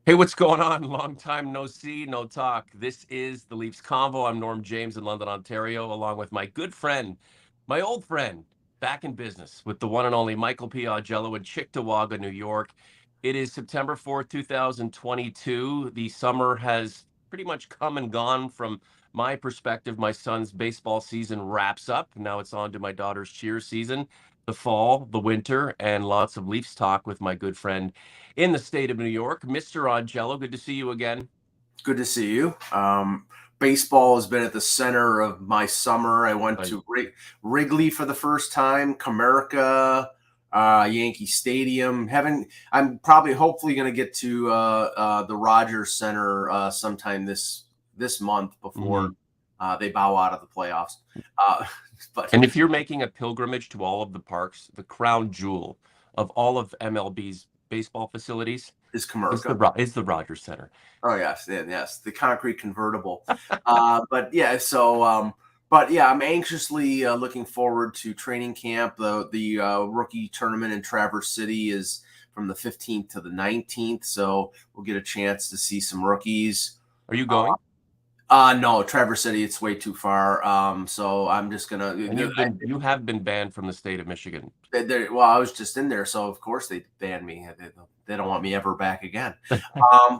Hey, what's going on? Long time no see, no talk. This is the Leafs Convo. I'm Norm James in London, Ontario, along with my good friend, my old friend, back in business with the one and only Michael P. Augello in Cheektowaga, New York. It is September 4th, 2022. The summer has pretty much come and gone from my perspective. My son's baseball season wraps up. Now it's on to my daughter's cheer season, the fall, the winter, and lots of Leafs talk with my good friend in the state of New York, Mr. Augello. Good to see you again. Good to see you. Baseball has been at the center of my summer. I went Right. to Wrigley for the first time, Comerica, Yankee Stadium. I'm probably hopefully going to get to the Rogers Center sometime this month before Mhm. they bow out of the playoffs. Uh, but And if you're making a pilgrimage to all of the parks, the crown jewel of all of MLB's baseball facilities is is Comerica. the Rogers Center. Oh yes, yes, the concrete convertible. But yeah, but yeah, I'm anxiously looking forward to training camp. The rookie tournament in Traverse City is from the 15th to the 19th, so we'll get a chance to see some rookies. Are you going? No, Traverse City, it's way too far. So I'm just gonna. And you have been banned from the state of Michigan. Well, I was just in there, so of course they banned me. They don't want me ever back again.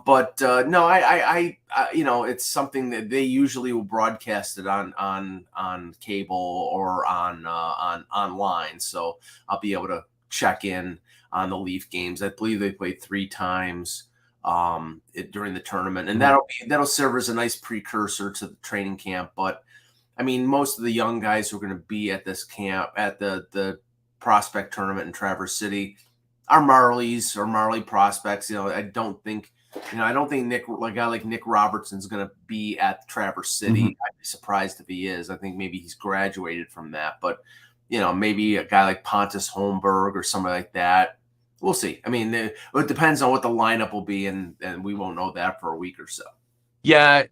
But no, it's something that they usually will broadcast it on cable or on online. So I'll be able to check in on the Leaf games. I believe they played 3 times during the tournament, and Mhm. that'll serve as a nice precursor to the training camp. But I mean, most of the young guys who are going to be at this camp at the prospect tournament in Traverse City are Marlies or Marley prospects. I don't think, a guy like Nick Robertson's going to be at Traverse Mhm. City. I'd be surprised if he is. I think maybe he's graduated from that, but maybe a guy like Pontus Holmberg or somebody like that. We'll see. I mean, it depends on what the lineup will be, and we won't know that for a week or so. Yeah,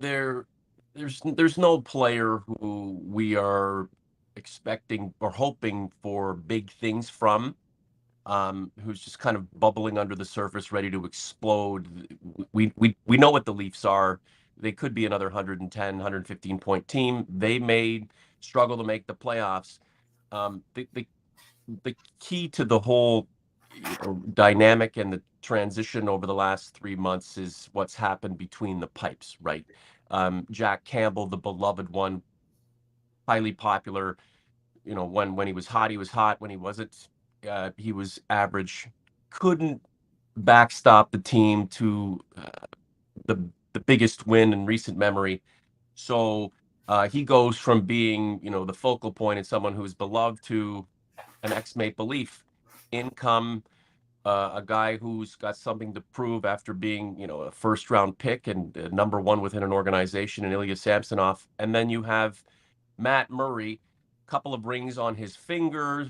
there, there's no player who we are expecting or hoping for big things from. Who's just kind of bubbling under the surface, ready to explode. We know what the Leafs are. They could be another 110, 115 point team. They may struggle to make the playoffs. The key to the whole dynamic and the transition over the last 3 months is what's happened between the pipes, right? Jack Campbell, the beloved one, highly popular. When he was hot. When he wasn't, he was average. Couldn't backstop the team to the biggest win in recent memory. So he goes from being, the focal point and someone who's beloved to an ex-Maple Leaf. Income, a guy who's got something to prove after being, a first-round pick and number one within an organization in Ilya Samsonov. And then you have Matt Murray, couple of rings on his fingers,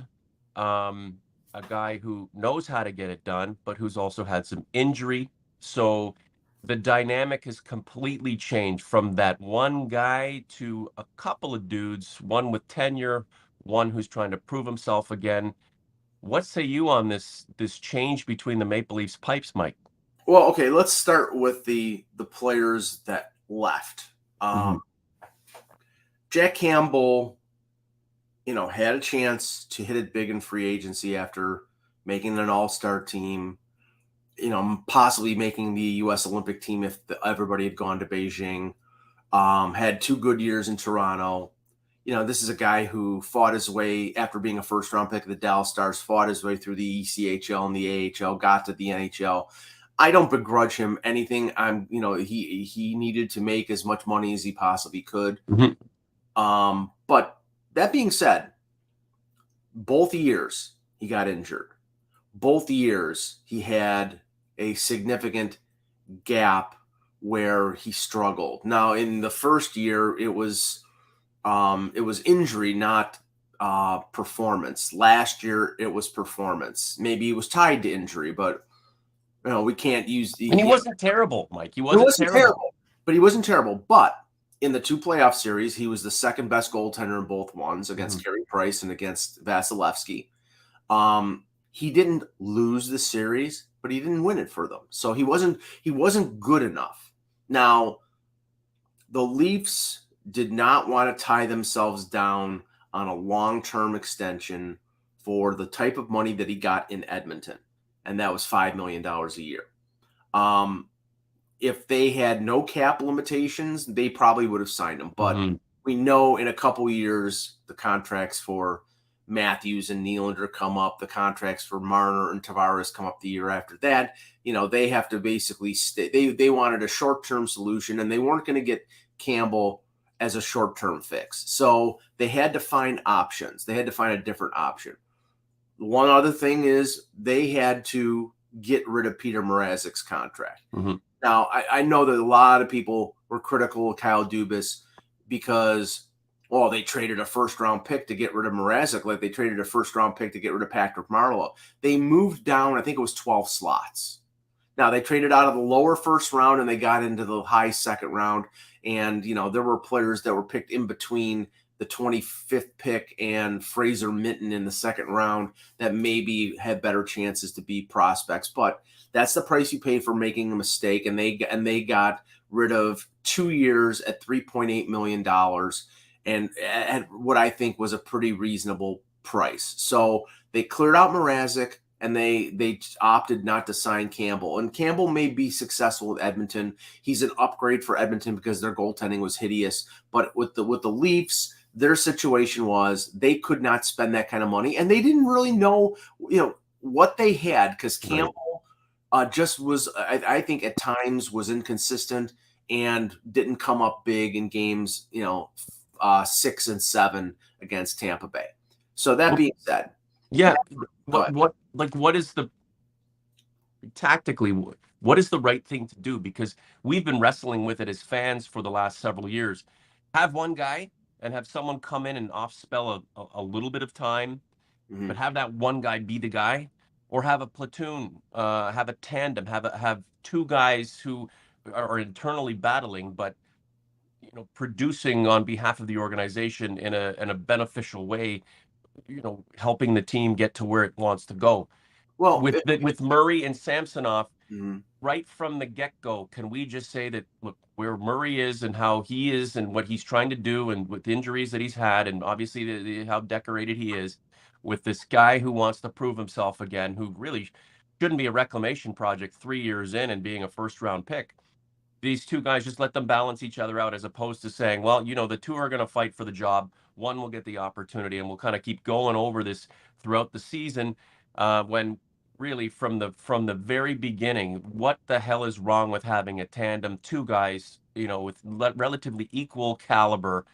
a guy who knows how to get it done, but who's also had some injury. So the dynamic has completely changed from that one guy to a couple of dudes, one with tenure, one who's trying to prove himself again. What say you on this change between the Maple Leafs pipes, Mike? Well, okay, let's start with the players that left. Mhm. Jack Campbell, had a chance to hit it big in free agency after making an all-star team, possibly making the U.S. Olympic team if everybody had gone to Beijing. Had 2 good years in Toronto. This is a guy who fought his way after being a first-round pick of the Dallas Stars, fought his way through the ECHL and the AHL, got to the NHL. I don't begrudge him anything. He needed to make as much money as he possibly could. Mhm. But that being said, both years he got injured. Both years he had a significant gap where he struggled. Now, in the first year, it was injury, not performance. Last year, it was performance. Maybe it was tied to injury, but we can't use And he the. wasn't terrible, Mike. He It wasn't wasn't terrible. terrible, but he wasn't terrible. But in the 2 playoff series, he was the second best goaltender in both ones Mhm. against Carey Price and against Vasilevsky. Um, he didn't lose the series, but he didn't win it for them. So he wasn't good enough. Now, the Leafs did not want to tie themselves down on a long-term extension for the type of money that he got in Edmonton, and that was $5 million a year. If they had no cap limitations, they probably would have signed him. But we know in a couple years, the contracts for Matthews and Nylander come up. The contracts for Marner and Tavares come up the year after that. They have to basically stay. They wanted a short-term solution, and they weren't going to get Campbell as a short-term fix. So they had to find options. They had to find a different option. One other thing is they had to get rid of Peter Mrazek's contract. Now, I know that a lot of people were critical of Kyle Dubas because, well, they traded a first-round pick to get rid of Mrazek, like they traded a first-round pick to get rid of Patrick Marleau. They moved down, I think it was 12 slots. Now, they traded out of the lower first round and they got into the high second round. And, there were players that were picked in between the 25th pick and Fraser Minton in the second round that maybe had better chances to be prospects. But that's the price you pay for making a mistake. And they got rid of 2 years at $3.8 million and at what I think was a pretty reasonable price. So they cleared out Mrazek and they opted not to sign Campbell. And Campbell may be successful with Edmonton. He's an upgrade for Edmonton because their goaltending was hideous. But with the Leafs, their situation was they could not spend that kind of money, and they didn't really know, what they had because Campbell just was, I think, at times was inconsistent and didn't come up big in games, 6 and 7 against Tampa Bay. So that being said, yeah, what is the tactically? What is the right thing to do? Because we've been wrestling with it as fans for the last several years. Have one guy and have someone come in and off-spell a little bit of time, but have that one guy be the guy, or have a platoon, have a tandem, have two guys who are internally battling, but producing on behalf of the organization in a beneficial way, helping the team get to where it wants to go. Well, with Murray and Samsonov, right from the get-go, can we just say that, look, where Murray is and how he is and what he's trying to do and with injuries that he's had and obviously how decorated he is, with this guy who wants to prove himself again, who really shouldn't be a reclamation project 3 years in and being a first-round pick, these two guys, just let them balance each other out as opposed to saying, well, the two are going to fight for the job. One will get the opportunity, and we'll kind of keep going over this throughout the season when really from the very beginning, what the hell is wrong with having a tandem, two guys, with relatively equal caliber,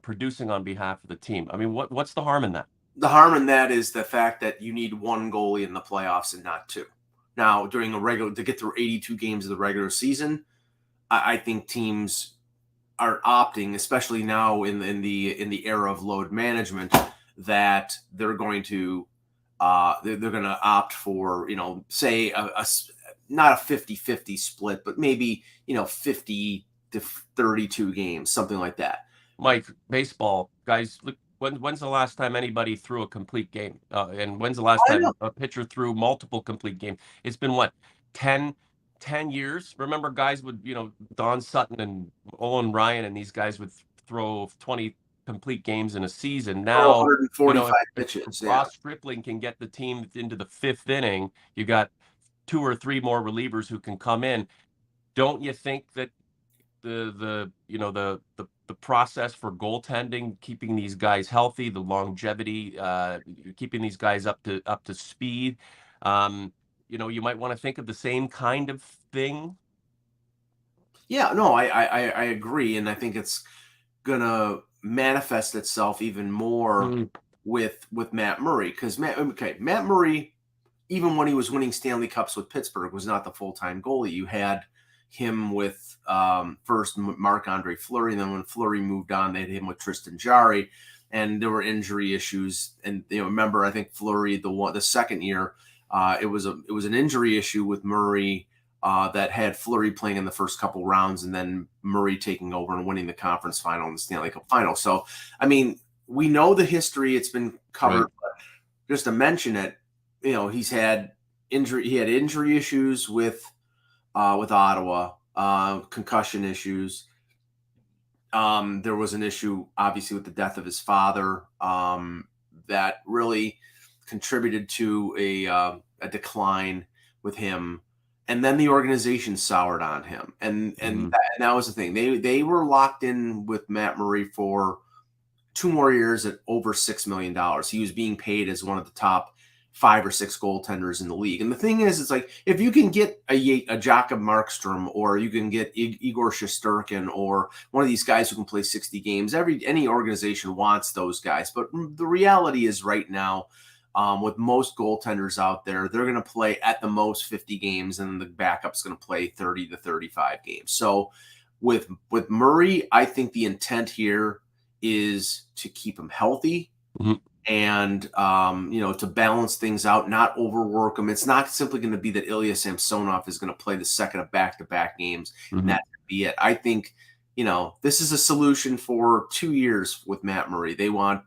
producing on behalf of the team? I mean, what's the harm in that? The harm in that is the fact that you need one goalie in the playoffs and not two. Now, during to get through 82 games of the regular season, I think teams are opting, especially now in the era of load management, that they're going to opt for, say not a 50-50 split, but maybe 50 to 32 games, something like that. Mike, baseball guys, look. When's the last time anybody threw a complete game? And when's the last time a pitcher threw multiple complete games? It's been what, 10 years? Remember guys would, Don Sutton and Owen Ryan and these guys would throw 20 complete games in a season. Now, 145 pitches. Ross Stripling can get the team into the fifth inning. You got 2 or 3 more relievers who can come in. Don't you think that the process for goaltending, keeping these guys healthy, the longevity, keeping these guys up to speed, you might want to think of the same kind of thing? Yeah, no, I agree, and I think it's gonna manifest itself even more with Matt Murray, because Matt Murray, even when he was winning Stanley Cups with Pittsburgh, was not the full-time goalie. You had him with first Marc-Andre Fleury, and then when Fleury moved on, they had him with Tristan Jarry, and there were injury issues. And remember, I think Fleury the second year, it was an injury issue with Murray that had Fleury playing in the first couple rounds, and then Murray taking over and winning the conference final and the Stanley Cup final. So, I mean, we know the history; it's been covered. Right. But just to mention it, he's had injury. He had injury issues with Ottawa, concussion issues. There was an issue, obviously, with the death of his father, that really contributed to a decline with him. And then the organization soured on him, and that was the thing. They were locked in with Matt Murray for 2 more years at over $6 million. He was being paid as one of the top 5 or 6 goaltenders in the league. And the thing is, it's like if you can get a Jakob Markstrom, or you can get Igor Shesterkin, or one of these guys who can play 60 games, any organization wants those guys. But the reality is, right now, with most goaltenders out there, they're going to play at the most 50 games, and the backup's going to play 30 to 35 games. So with Murray, I think the intent here is to keep him healthy, and to balance things out, not overwork him. It's not simply going to be that Ilya Samsonov is going to play the second of back-to-back games, and that's going to be it. I think this is a solution for 2 years with Matt Murray. They want,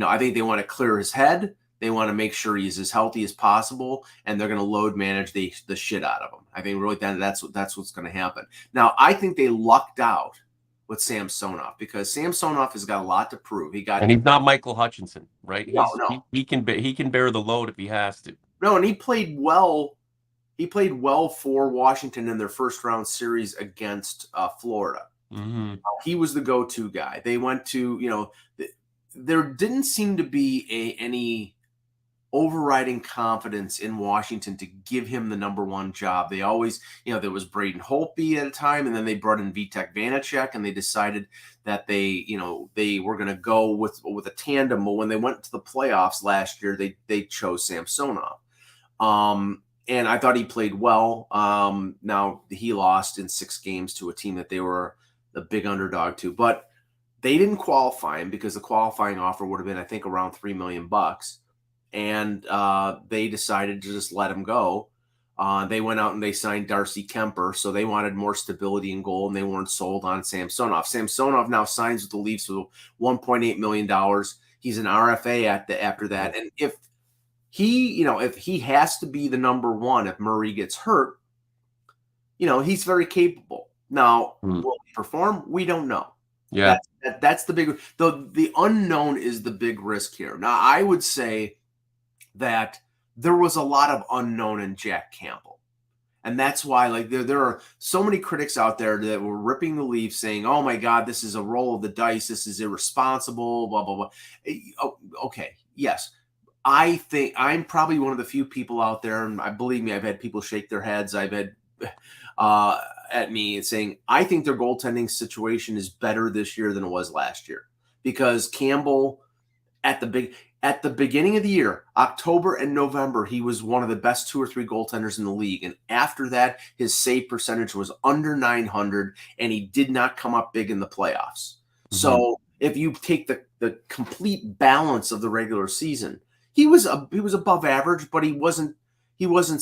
I think they want to clear his head. They want to make sure he's as healthy as possible, and they're going to load manage the shit out of him. I think really that's what's going to happen. Now, I think they lucked out with Samsonov, because Samsonov has got a lot to prove. And he's not Michael Hutchinson, right? No. He can bear the load if he has to. No, and he played well. He played well for Washington in their first round series against Florida. He was the go-to guy. They went to, there didn't seem to be any overriding confidence in Washington to give him the number one job. They always, there was Braden Holtby at a time, and then they brought in Vitek Vanacek, and they decided that they were going to go with a tandem. But when they went to the playoffs last year, they chose Samsonov. And I thought he played well. Now he lost in 6 games to a team that they were the big underdog to, but they didn't qualify him, because the qualifying offer would have been, I think, around $3 million. And they decided to just let him go. They went out and they signed Darcy Kemper, so they wanted more stability in goal, and they weren't sold on Samsonov. Samsonov now signs with the Leafs with $1.8 million. He's an RFA after that, and if he has to be the number one if Murray gets hurt, he's very capable. Now, will he perform? We don't know. Yeah, that's the big. The unknown is the big risk here. Now, I would say that there was a lot of unknown in Jack Campbell. And that's why, there are so many critics out there that were ripping the Leafs, saying, oh my God, this is a roll of the dice. This is irresponsible, blah, blah, blah. Oh, okay. Yes. I think I'm probably one of the few people out there, and believe me, I've had people shake their heads. I've had at me saying, I think their goaltending situation is better this year than it was last year, because Campbell at the beginning of the year, October and November, he was one of the best 2 or 3 goaltenders in the league. And after that, his save percentage was under 900, and he did not come up big in the playoffs. So if you take the complete balance of the regular season, he was above average, but he wasn't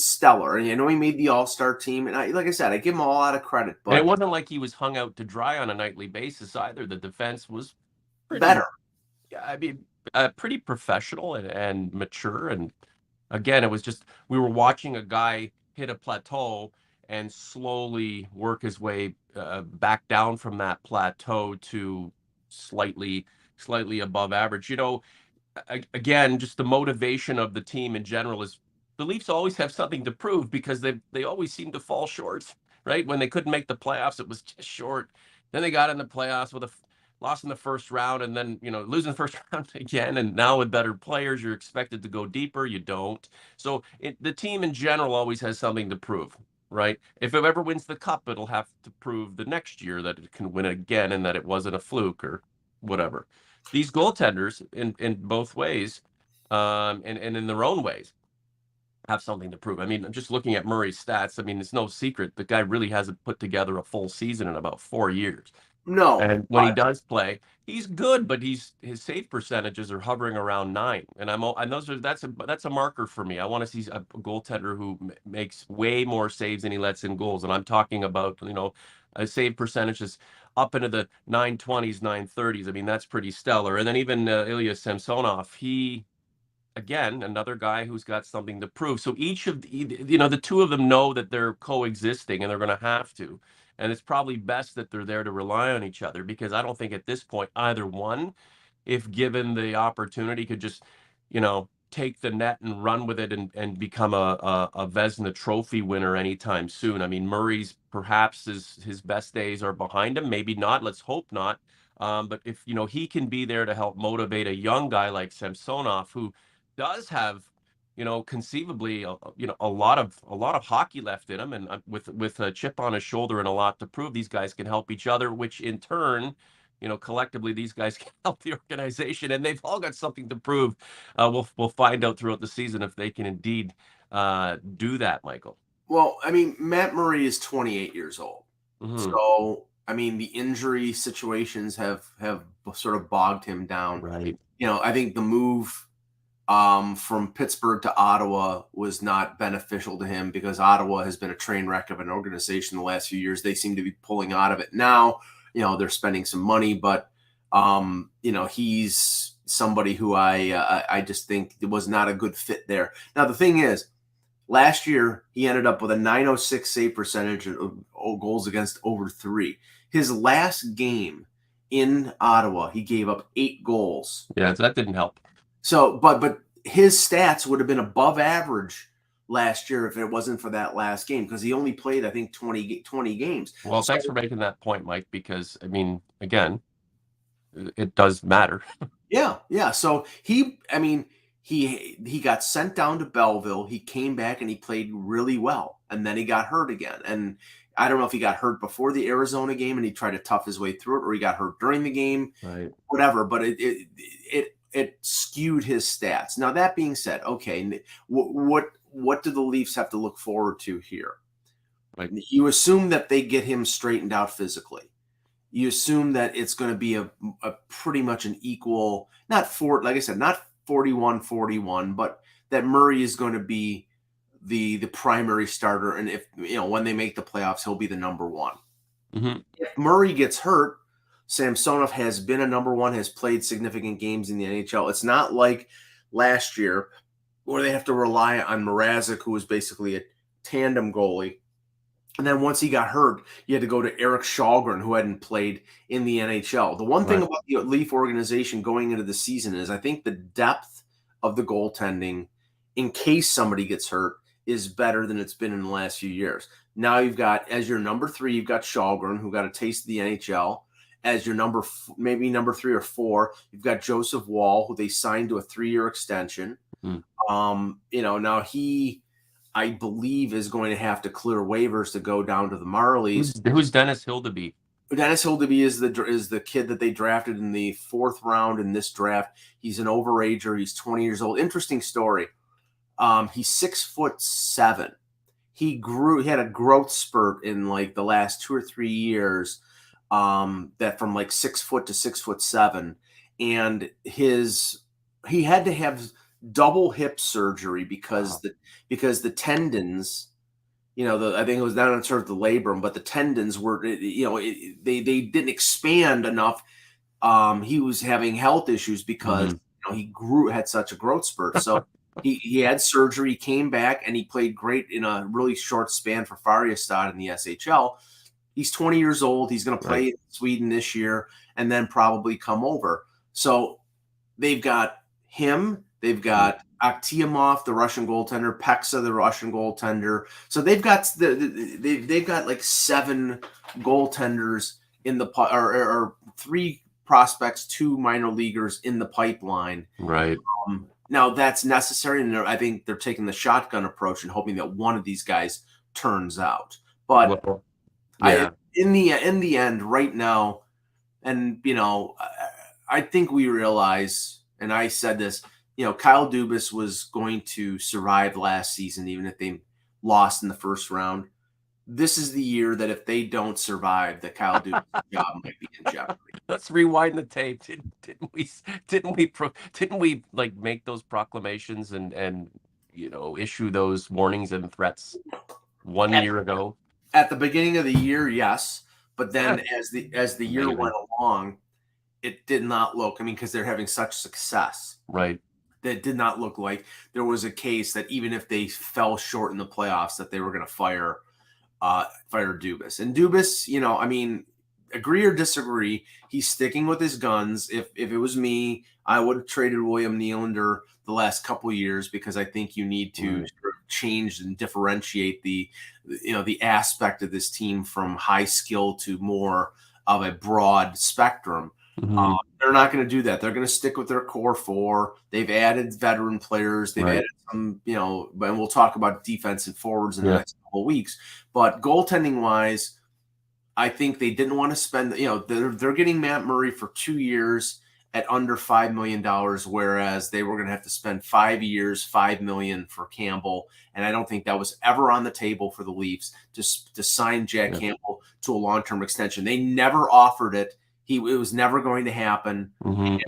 stellar. And I know he made the All-Star team, and like I said, I give him a lot of credit. But and it wasn't like he was hung out to dry on a nightly basis either. The defense was better. Yeah, I mean, pretty professional and mature. And again, it was just, we were watching a guy hit a plateau and slowly work his way back down from that plateau to slightly above average. Again, just the motivation of the team in general is, the Leafs always have something to prove, because they always seem to fall short, right? When they couldn't make the playoffs, it was just short. Then they got in the playoffs with a loss in the first round, and then losing the first round again. And now with better players, you're expected to go deeper. You don't. So the team in general always has something to prove, right? If it ever wins the cup, it'll have to prove the next year that it can win it again, and that it wasn't a fluke or whatever. These goaltenders in both ways, and in their own ways, have something to prove. I mean, just looking at Murray's stats, I mean, it's no secret the guy really hasn't put together a full season in about 4 years. No. And when he does play, he's good, but his save percentages are hovering around 9. And that's a marker for me. I want to see a goaltender who makes way more saves than he lets in goals. And I'm talking about, a save percentage is up into the 920s, 930s. I mean, that's pretty stellar. And then even Ilya Samsonov, again, another guy who's got something to prove. So each of the two of them know that they're coexisting and they're going to have to. And it's probably best that they're there to rely on each other, because I don't think at this point either one, if given the opportunity, could just, take the net and run with it and become a Vezina Trophy winner anytime soon. I mean, Murray's perhaps his best days are behind him. Maybe not. Let's hope not. But if he can be there to help motivate a young guy like Samsonov, who does have, conceivably, a lot of hockey left in him, and with a chip on his shoulder and a lot to prove, these guys can help each other, which in turn, collectively, these guys can help the organization, and they've all got something to prove. We'll find out throughout the season if they can indeed do that, Michael. Well, I mean, Matt Murray is 28 years old. Mm-hmm. So, I mean, the injury situations have sort of bogged him down. Right. I think the move from Pittsburgh to Ottawa was not beneficial to him, because Ottawa has been a train wreck of an organization the last few years. They seem to be pulling out of it now. They're spending some money, but he's somebody who I just think was not a good fit there. Now, the thing is, last year, he ended up with a .906 save percentage of goals against over 3. His last game in Ottawa, he gave up 8 goals. Yeah, so that didn't help. So, but his stats would have been above average last year if it wasn't for that last game, because he only played, I think, 20 games. Well, thanks for making that point, Mike, because, I mean, again, it does matter. Yeah. So he got sent down to Belleville. He came back and he played really well, and then he got hurt again. And I don't know if he got hurt before the Arizona game and he tried to tough his way through it, or he got hurt during the game, right? Whatever. But it skewed his stats. Now, that being said, okay, what do the Leafs have to look forward to here? Right. You assume that they get him straightened out physically. You assume that it's going to be a pretty much an equal, like I said, not 41-41, but that Murray is going to be the primary starter. And if, when they make the playoffs, he'll be the number one. Mm-hmm. If Murray gets hurt, Samsonov has been a number one, has played significant games in the NHL. It's not like last year where they have to rely on Mrazek, who was basically a tandem goalie. And then once he got hurt, you had to go to Eric Shalgren, who hadn't played in the NHL. The one thing about the Leaf organization going into the season is I think the depth of the goaltending, in case somebody gets hurt, is better than it's been in the last few years. Now you've got, as your number 3, you've got Shalgren, who got a taste of the NHL. As your maybe number 3 or 4, you've got Joseph Woll, who they signed to a 3-year extension. Mm. Now he, I believe, is going to have to clear waivers to go down to the Marlies. Who's Dennis Hildeby? Dennis Hildeby is the kid that they drafted in the 4th round in this draft. He's an overager. He's 20 years old. Interesting story. He's 6'7". He had a growth spurt in like the last 2 or 3 years. That from like 6 foot to 6'7", and he had to have double hip surgery because the tendons, I think it was not sort of the labrum, but the tendons were, they didn't expand enough. He was having health issues because he had such a growth spurt. So he had surgery, came back, and he played great in a really short span for Färjestad in the SHL. He's 20 years old. He's going to play in Sweden this year and then probably come over. So they've got him. They've got Akhtiamov, the Russian goaltender, Peksa, the Russian goaltender. So they've got they've got like 7 goaltenders in the or 3 prospects, 2 minor leaguers in the pipeline. Right. Now that's necessary, and I think they're taking the shotgun approach and hoping that one of these guys turns out. But in the end, right now, and I think we realize, and I said this, Kyle Dubas was going to survive last season, even if they lost in the first round. This is the year that if they don't survive, that Kyle Dubas' job might be in jeopardy. Let's rewind the tape. Didn't we like make those proclamations and issue those warnings and threats 1 year ago? At the beginning of the year, yes, but then as the year went along, it did not look. I mean, because they're having such success, right? that did not look like there was a case that even if they fell short in the playoffs, that they were going to fire Dubas. And Dubas, I mean, agree or disagree, he's sticking with his guns. If it was me, I would have traded William Nylander the last couple of years, because I think you need to sort of change and differentiate the aspect of this team from high skill to more of a broad spectrum. Mm-hmm. They're not going to do that. They're going to stick with their core four. They've added veteran players. They've added some, and we'll talk about defensive forwards in the next couple of weeks. But goaltending wise, I think they didn't want to spend, they're getting Matt Murray for 2 years at under $5 million, whereas they were going to have to spend 5 years, $5 million for Campbell. And I don't think that was ever on the table for the Leafs to sign Jack Campbell to a long-term extension. They never offered it. It was never going to happen. Mm-hmm.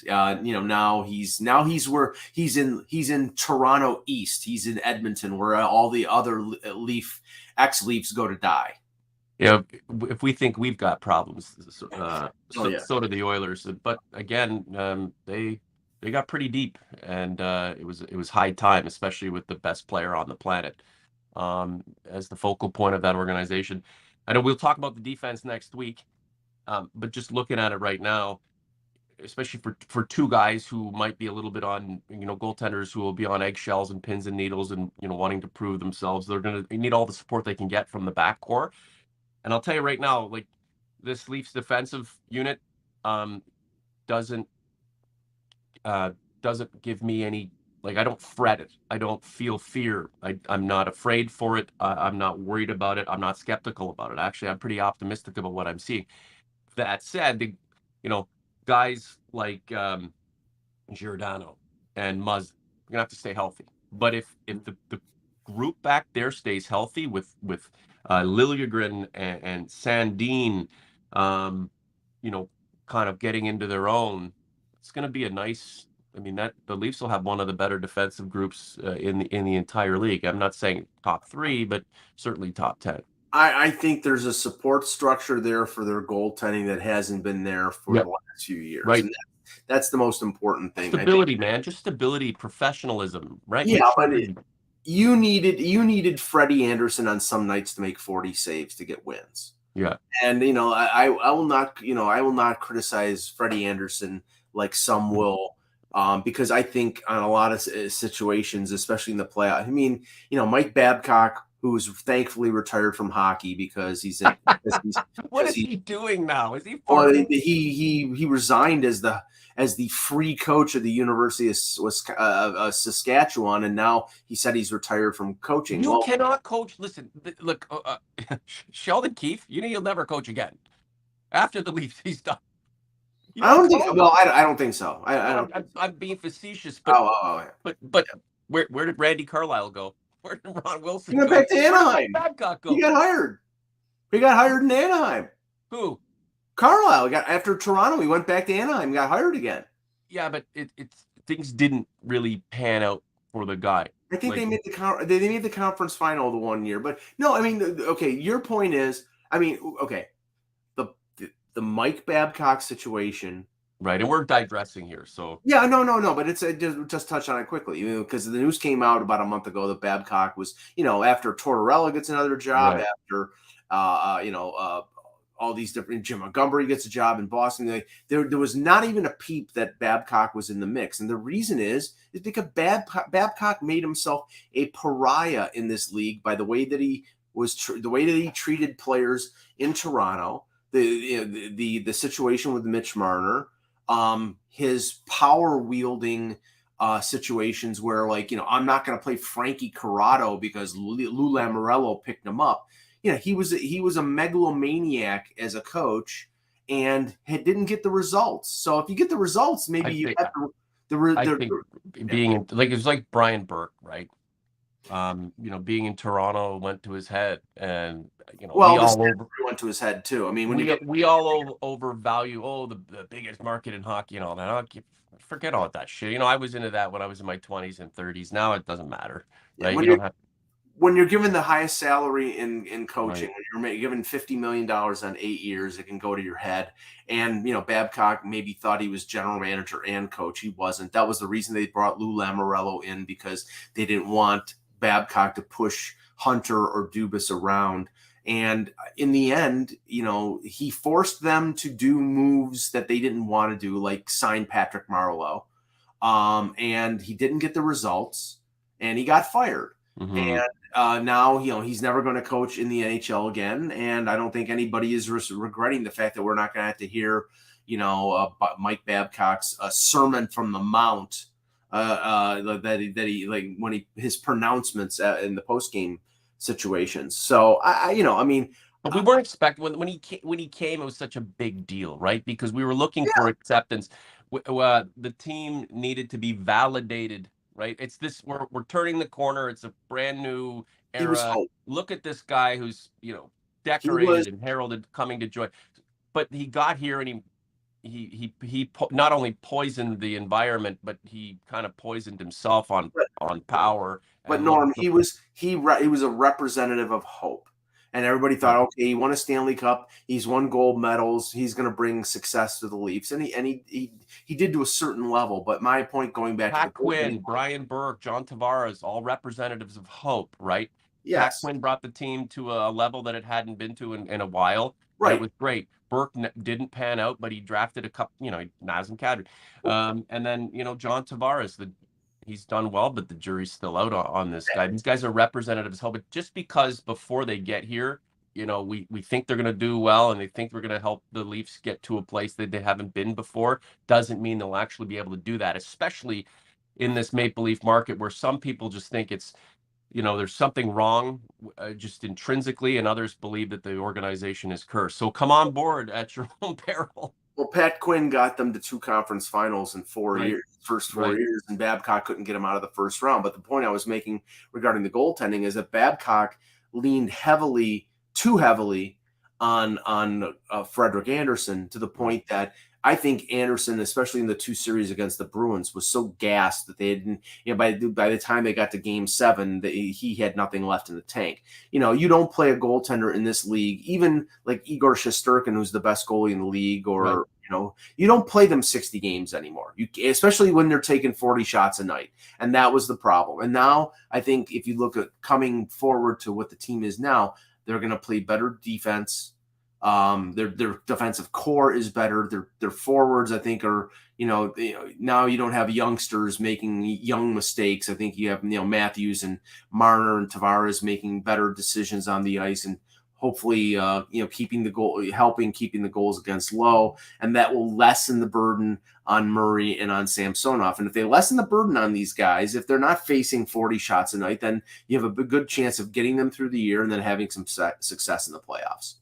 And, now he's in Toronto East. He's in Edmonton, where all the other ex-Leafs go to die. If we think we've got problems, so do the Oilers. But again, they got pretty deep, and it was high time, especially with the best player on the planet as the focal point of that organization. I know we'll talk about the defense next week, but just looking at it right now, especially for two guys who might be a little bit on, goaltenders who will be on eggshells and pins and needles and wanting to prove themselves, they're going to need all the support they can get from the backcourt. And I'll tell you right now, like, this Leafs defensive unit doesn't give me any, like, I don't fret it. I don't feel fear. I'm not afraid for it. I'm not worried about it. I'm not skeptical about it. Actually, I'm pretty optimistic about what I'm seeing. That said, guys like Giordano and Muzz are gonna have to stay healthy. But if the group back there stays healthy with Liljegren and Sandin, kind of getting into their own, it's going to be a nice. I mean, that the Leafs will have one of the better defensive groups in the entire league. I'm not saying top 3, but certainly top 10. I think there's a support structure there for their goaltending that hasn't been there for the last few years. Right. And that's the most important thing. Stability, man. Just stability, professionalism, right? Yeah, but you needed Freddie Anderson on some nights to make 40 saves to get wins. Yeah. And I will not criticize Freddie Anderson like some will, because I think on a lot of situations, especially in the playoff, I mean, Mike Babcock, who's thankfully retired from hockey because he's in. What is he doing now? Is he? Well, he resigned as the free coach of the University of Saskatchewan, and now he said he's retired from coaching. You cannot coach. Listen, look, Sheldon Keefe. He'll never coach again. After the Leafs, he's done. I don't think. Well, I don't think so. I'm being facetious, but but where did Randy Carlyle go? Where did Ron Wilson go? He went back to Anaheim. Babcock go? He got hired. He got hired in Anaheim. Who? Carlyle got after Toronto. He went back to Anaheim. Got hired again. Yeah, but things didn't really pan out for the guy. I think they made the conference final the one year, but no. I mean, okay. Your point is, I mean, okay, the Mike Babcock situation. Right, and we're digressing here, so yeah, no, but it's just touch on it quickly, because the news came out about a month ago that Babcock was, after Tortorella gets another job, after, all these different, Jim Montgomery gets a job in Boston. There was not even a peep that Babcock was in the mix, and the reason is because Babcock made himself a pariah in this league by the way that he treated players in Toronto, the situation with Mitch Marner. His power wielding situations where, like, I'm not going to play Frankie Corrado because Lou Lamoriello picked him up. He was a megalomaniac as a coach and didn't get the results. So if you get the results, maybe you have being like, it was like Brian Burke, right? Being in Toronto went to his head, and went to his head too. I mean, we all overvalue the biggest market in hockey and all that. Forget all that shit. I was into that when I was in my 20s and 30s. Now it doesn't matter. Right? when you're given the highest salary in coaching, Right. when you're given $50 million on 8 years, it can go to your head. And Babcock maybe thought he was general manager and coach. He wasn't. That was the reason they brought Lou Lamoriello in, because they didn't want Babcock to push Hunter or Dubas around. And in the end, he forced them to do moves that they didn't want to do, like sign Patrick Marleau. And he didn't get the results, and he got fired. Mm-hmm. And now, he's never going to coach in the NHL again. And I don't think anybody is regretting the fact that we're not going to have to hear, Mike Babcock's sermon from the Mount that he like when his pronouncements in the post game situations. So I mean, But we weren't expecting when he came, it was such a big deal, right? Because we were looking yeah, for acceptance. The team needed to be validated, right? It's this we're turning the corner. It's a brand new he was era. hope. Look at this guy who's He was, decorated and heralded coming to join. But he got here and not only poisoned the environment, but he kind of poisoned himself on power. but And look Norm, at the he was a representative of hope, and everybody thought, right. okay, he won a Stanley Cup, he's won gold medals, he's going to bring success to the Leafs, and he did to a certain level. But my point, going back to the Pat goaltending Quinn, point, Brian Burke, John Tavares, all representatives of hope, right? Pat yes, Quinn brought the team to a level that it hadn't been to in a while, and it right, was great. Burke didn't pan out, but he drafted a couple, Nazem Kadri. And then, John Tavares, he's done well, but the jury's still out on this guy. These guys are representatives of hope, but just because before they get here, we think they're going to do well and they think we're going to help the Leafs get to a place that they haven't been before, doesn't mean they'll actually be able to do that, especially in this Maple Leaf market where some people just think there's something wrong just intrinsically, and others believe that the organization is cursed. So come on board at your own peril. Well, Pat Quinn got them to 2 conference finals in 4 years, Right, first four right. years, and Babcock couldn't get him out of the first round. But the point I was making regarding the goaltending is that Babcock leaned too heavily on Frederick Anderson, to the point that I think Anderson, especially in the 2 series against the Bruins, was so gassed that they didn't. By the time they got to Game 7, he had nothing left in the tank. You don't play a goaltender in this league, even like Igor Shesterkin, who's the best goalie in the league, Right. or you don't play them 60 games anymore. Especially when they're taking 40 shots a night, and that was the problem. And now I think if you look at coming forward to what the team is now, they're going to play better defense. Their defensive core is better. Their forwards, I think, are now you don't have youngsters making young mistakes. I think you have Matthews and Marner and Tavares making better decisions on the ice, and hopefully helping keeping the goals against low, and that will lessen the burden on Murray and on Samsonov. And if they lessen the burden on these guys, if they're not facing 40 shots a night, then you have a good chance of getting them through the year and then having some success in the playoffs.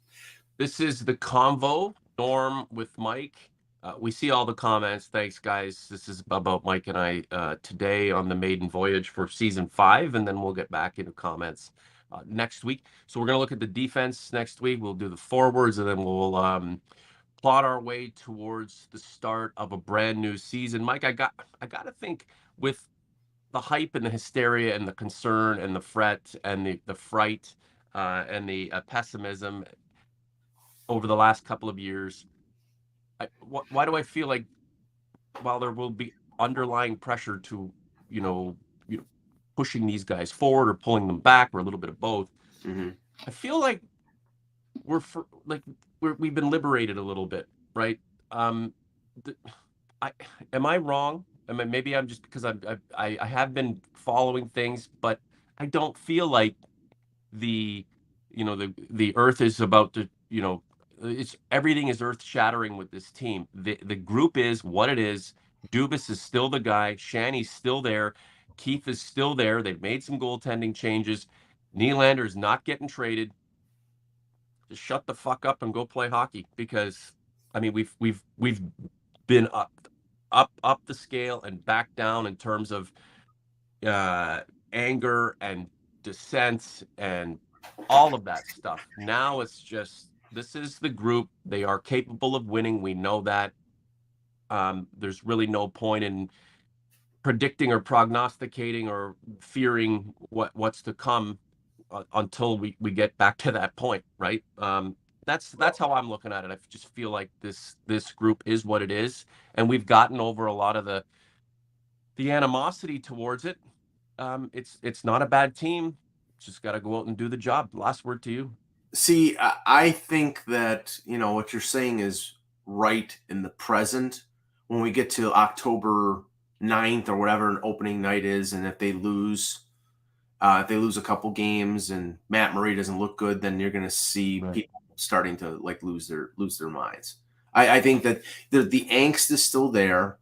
This is the Convo, Norm with Mike. We see all the comments. Thanks, guys. This is about Mike and I today on the maiden voyage for season 5, and then we'll get back into comments next week. So we're going to look at the defense next week. We'll do the forwards, and then we'll plot our way towards the start of a brand new season. Mike, I got to think, with the hype and the hysteria and the concern and the fret and the fright and the pessimism over the last couple of years, why do I feel like while there will be underlying pressure to, you know, pushing these guys forward or pulling them back, or a little bit of both, Mm-hmm. I feel like we've been liberated a little bit, right? Um, I am I wrong? I mean, maybe I'm just because I have been following things, but I don't feel like the the earth is about to it's everything is earth shattering with this team. The group is what it is. Dubas is still the guy. Shanny's still there. Keith is still there. They've made some goaltending changes. Nylander's not getting traded. Just shut the fuck up and go play hockey, because I mean we've been up the scale and back down in terms of uh, anger and dissent and all of that stuff. Now it's just, this is the group. They are capable of winning. We know that. There's really no point in predicting or prognosticating or fearing what's to come. until we get back to that point, right? That's how I'm looking at it. I just feel like this group is what it is, and we've gotten over a lot of the animosity towards it. It's not a bad team. Just got to go out and do the job. Last word to you. See, I think that, what you're saying is right in the present. When we get to October 9th or whatever an opening night is, and if they lose a couple games and Matt Murray doesn't look good, then you're going to see Right. people starting to like lose their minds. I think that the angst is still there.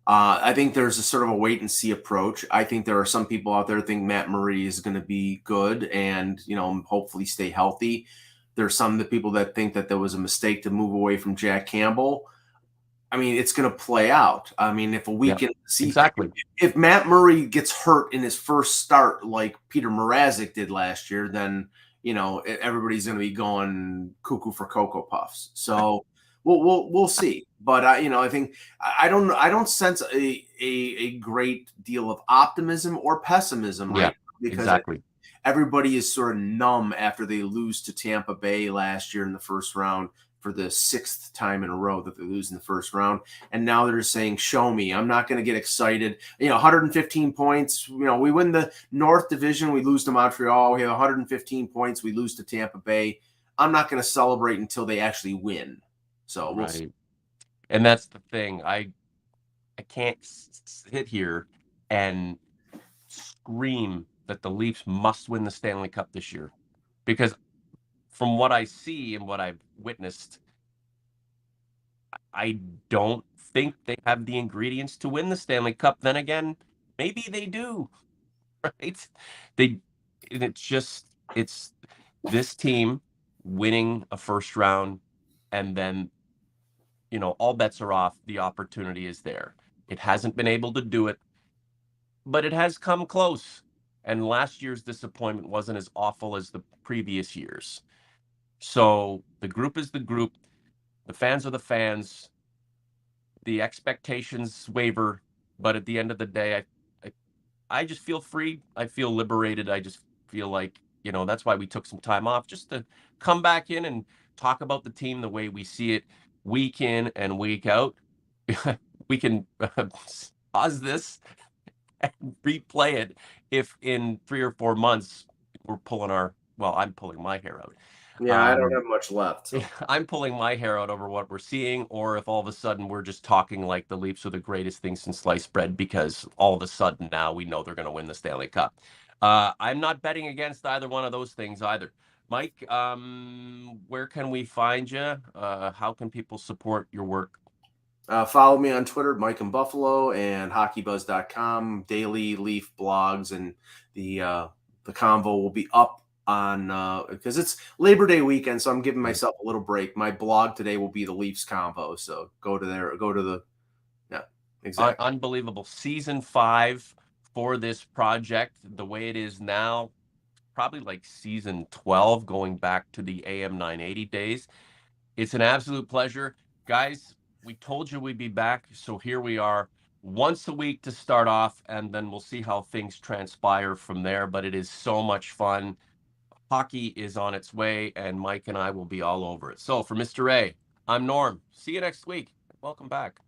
I think there's a sort of a wait and see approach. I think there are some people out there think Matt Murray is going to be good and hopefully stay healthy. There's some of the people that think that there was a mistake to move away from Jack Campbell. I mean, it's going to play out. I mean, if a weekend, see, Exactly. if Matt Murray gets hurt in his first start like Peter Mrazek did last year, then everybody's going to be going cuckoo for Cocoa Puffs. So we'll see. But I think I don't sense a great deal of optimism or pessimism Yeah. right now because Exactly. everybody is sort of numb after they lose to Tampa Bay last year in the first round for the sixth time in a row that they lose in the first round. And now they're saying, show me. I'm not going to get excited. 115 points. We win the North Division. We lose to Montreal. We have 115 points. We lose to Tampa Bay. I'm not going to celebrate until they actually win. So we'll see. Right. And that's the thing. I can't sit here and scream that the Leafs must win the Stanley Cup this year because from what I see and what I've witnessed, I don't think they have the ingredients to win the Stanley Cup. Then again, maybe they do, right? They, and it's this team winning a first round, and then all bets are off. The opportunity is there. It hasn't been able to do it, but it has come close. And last year's disappointment wasn't as awful as the previous years. So the group is the group. The fans are the fans. The expectations waver, but at the end of the day, I just feel free. I feel liberated. I just feel like, that's why we took some time off just to come back in and talk about the team the way we see it week in and week out. We can pause this and replay it if in 3 or 4 months I'm pulling my hair out. Yeah, I don't have much left. So. I'm pulling my hair out over what we're seeing, or if all of a sudden we're just talking like the Leafs are the greatest thing since sliced bread because all of a sudden now we know they're going to win the Stanley Cup. I'm not betting against either one of those things either. Mike, where can we find you? How can people support your work? Follow me on Twitter, Mike in Buffalo, and hockeybuzz.com. Daily Leaf blogs, and the Convo will be up on because it's Labor Day weekend, so I'm giving myself a little break. My blog today will be the Leafs Convo, so go to the exactly. Unbelievable. Season 5 for this project, the way it is now, probably like season 12, going back to the AM 980 days. It's an absolute pleasure. Guys, we told you we'd be back, so here we are once a week to start off, and then we'll see how things transpire from there. But it is so much fun. Hockey is on its way, and Mike and I will be all over it. So for Mr. A, I'm Norm. See you next week. Welcome back.